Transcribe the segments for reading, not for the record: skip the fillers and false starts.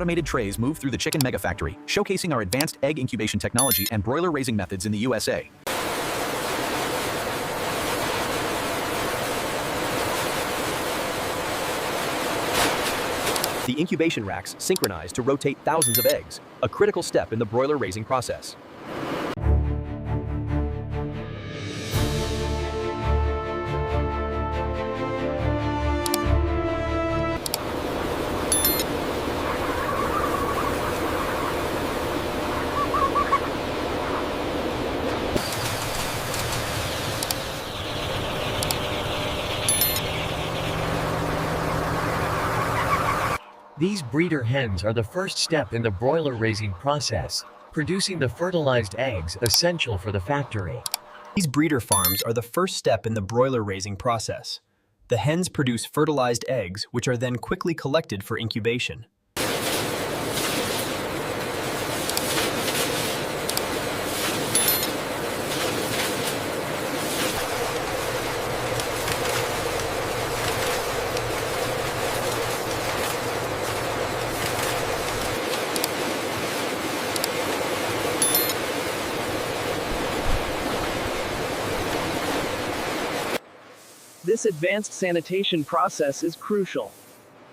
Automated trays move through the chicken mega factory, showcasing our advanced egg incubation technology and broiler raising methods in the USA. The incubation racks synchronize to rotate thousands of eggs, a critical step in the broiler raising process. These breeder hens are the first step in the broiler raising process, producing the fertilized eggs essential for the factory. These breeder farms are the first step in the broiler raising process. The hens produce fertilized eggs, which are then quickly collected for incubation. This advanced sanitation process is crucial.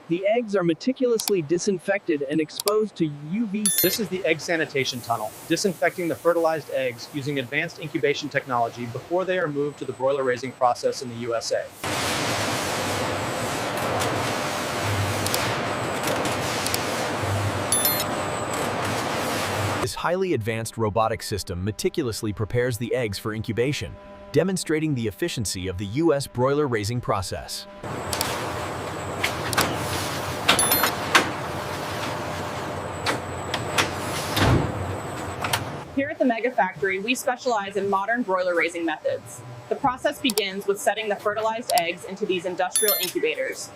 The eggs are meticulously disinfected and exposed to UV. This is the egg sanitation tunnel, disinfecting the fertilized eggs using advanced incubation technology before they are moved to the broiler raising process in the USA. This highly advanced robotic system meticulously prepares the eggs for incubation, demonstrating the efficiency of the U.S. broiler raising process. Here at the Mega Factory, we specialize in modern broiler raising methods. The process begins with setting the fertilized eggs into these industrial incubators.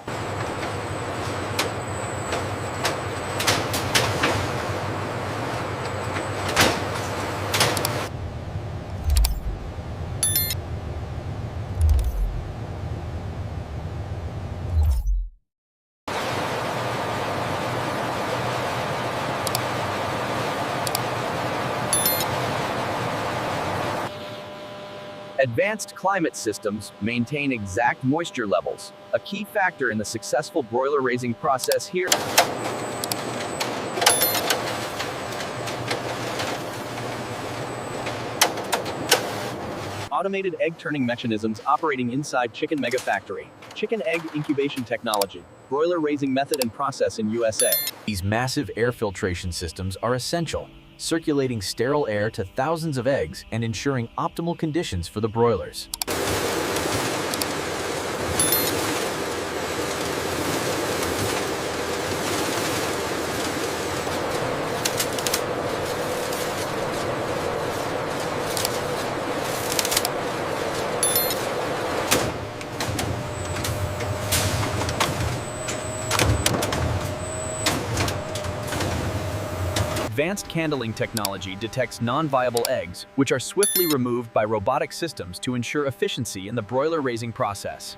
Advanced climate systems maintain exact moisture levels, a key factor in the successful broiler raising process here. Automated egg turning mechanisms operating inside chicken mega factory. Chicken egg incubation technology. Broiler raising method and process in USA. These massive air filtration systems are essential, circulating sterile air to thousands of eggs and ensuring optimal conditions for the broilers. Advanced candling technology detects non-viable eggs, which are swiftly removed by robotic systems to ensure efficiency in the broiler raising process.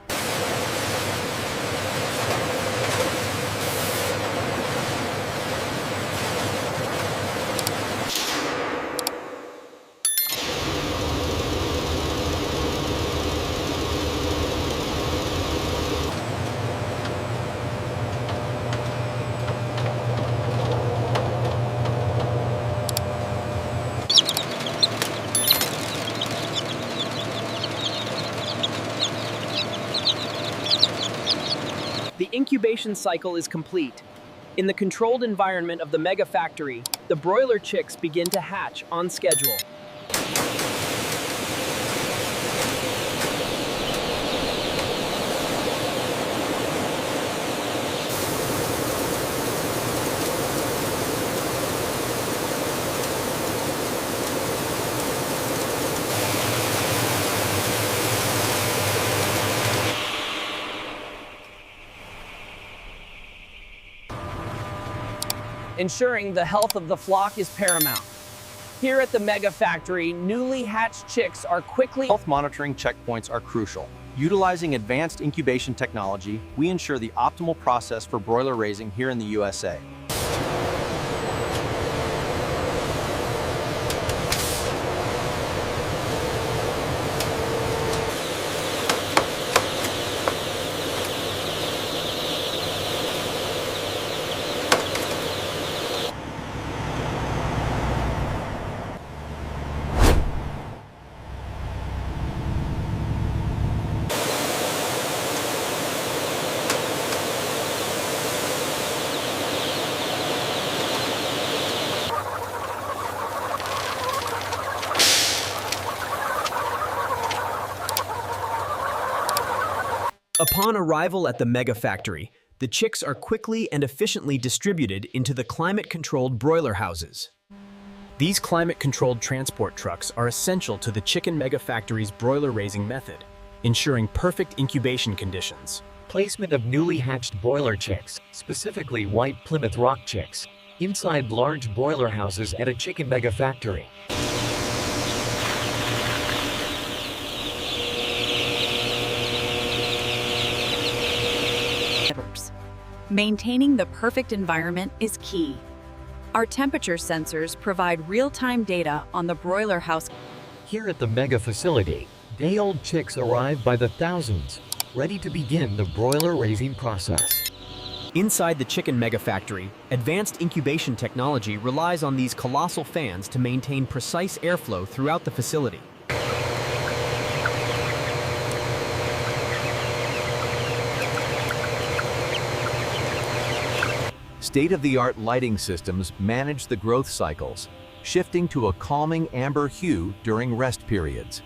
The incubation cycle is complete. In the controlled environment of the Mega Factory, the broiler chicks begin to hatch on schedule. Ensuring the health of the flock is paramount. Here at the Mega Factory, newly hatched chicks are quickly... Health monitoring checkpoints are crucial. Utilizing advanced incubation technology, we ensure the optimal process for broiler raising here in the USA. Upon arrival at the mega factory, the chicks are quickly and efficiently distributed into the climate-controlled broiler houses. These climate-controlled transport trucks are essential to the chicken mega factory's broiler raising method, ensuring perfect incubation conditions. Placement of newly hatched broiler chicks, specifically white Plymouth Rock chicks, inside large broiler houses at a chicken mega factory. Maintaining the perfect environment is key. Our temperature sensors provide real-time data on the broiler house. Here at the mega facility, day-old chicks arrive by the thousands, ready to begin the broiler raising process. Inside the chicken mega factory, advanced incubation technology relies on these colossal fans to maintain precise airflow throughout the facility. State-of-the-art lighting systems manage the growth cycles, shifting to a calming amber hue during rest periods.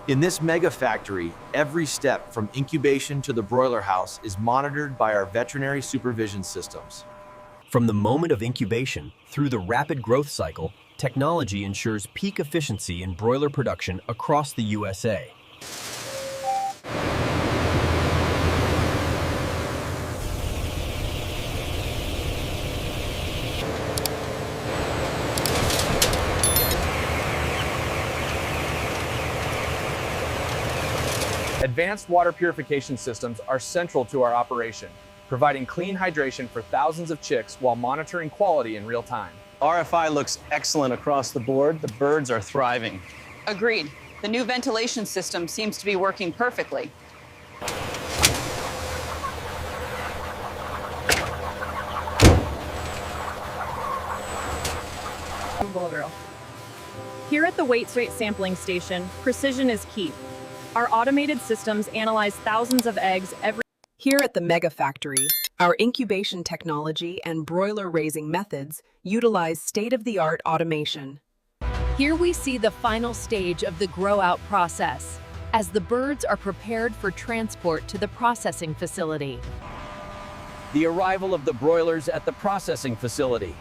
In this mega factory, every step from incubation to the broiler house is monitored by our veterinary supervision systems. From the moment of incubation through the rapid growth cycle, technology ensures peak efficiency in broiler production across the USA. Advanced water purification systems are central to our operation, providing clean hydration for thousands of chicks while monitoring quality in real time. RFI looks excellent across the board. The birds are thriving. Agreed. The new ventilation system seems to be working perfectly. Here at the weight rate sampling station, precision is key. Our automated systems analyze thousands of eggs every. Here at the mega factory, our incubation technology and broiler raising methods utilize state-of-the-art automation. Here we see the final stage of the grow-out process, as the birds are prepared for transport to the processing facility. The arrival of the broilers at the processing facility.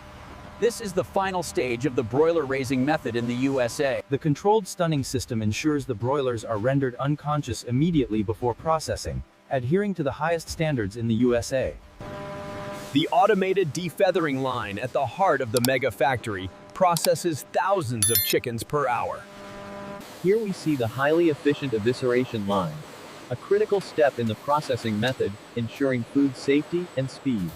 This is the final stage of the broiler raising method in the USA. The controlled stunning system ensures the broilers are rendered unconscious immediately before processing, adhering to the highest standards in the USA. The automated defeathering line at the heart of the mega factory processes thousands of chickens per hour. Here we see the highly efficient evisceration line, a critical step in the processing method, ensuring food safety and speed.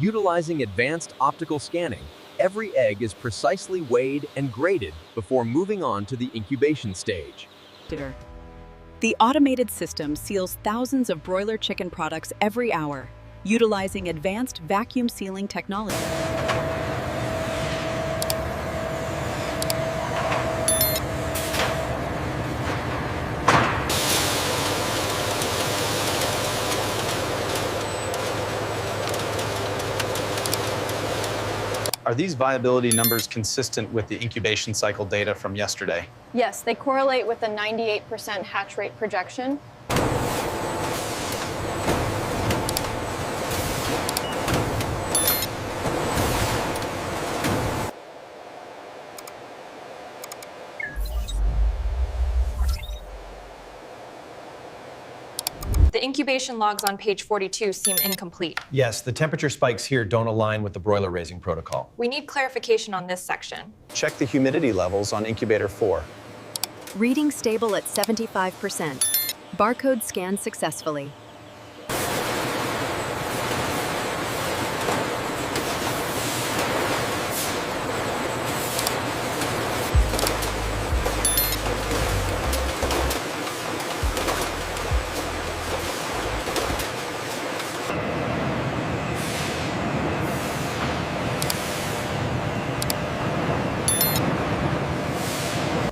Utilizing advanced optical scanning, every egg is precisely weighed and graded before moving on to the incubation stage. The automated system seals thousands of broiler chicken products every hour, utilizing advanced vacuum sealing technology. Are these viability numbers consistent with the incubation cycle data from yesterday? Yes, they correlate with the 98% hatch rate projection. The incubation logs on page 42 seem incomplete. Yes, the temperature spikes here don't align with the broiler raising protocol. We need clarification on this section. Check the humidity levels on incubator 4. Reading stable at 75%. Barcode scanned successfully.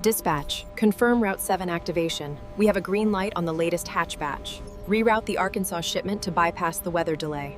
Dispatch, confirm Route 7 activation. We have a green light on the latest hatch batch. Reroute the Arkansas shipment to bypass the weather delay.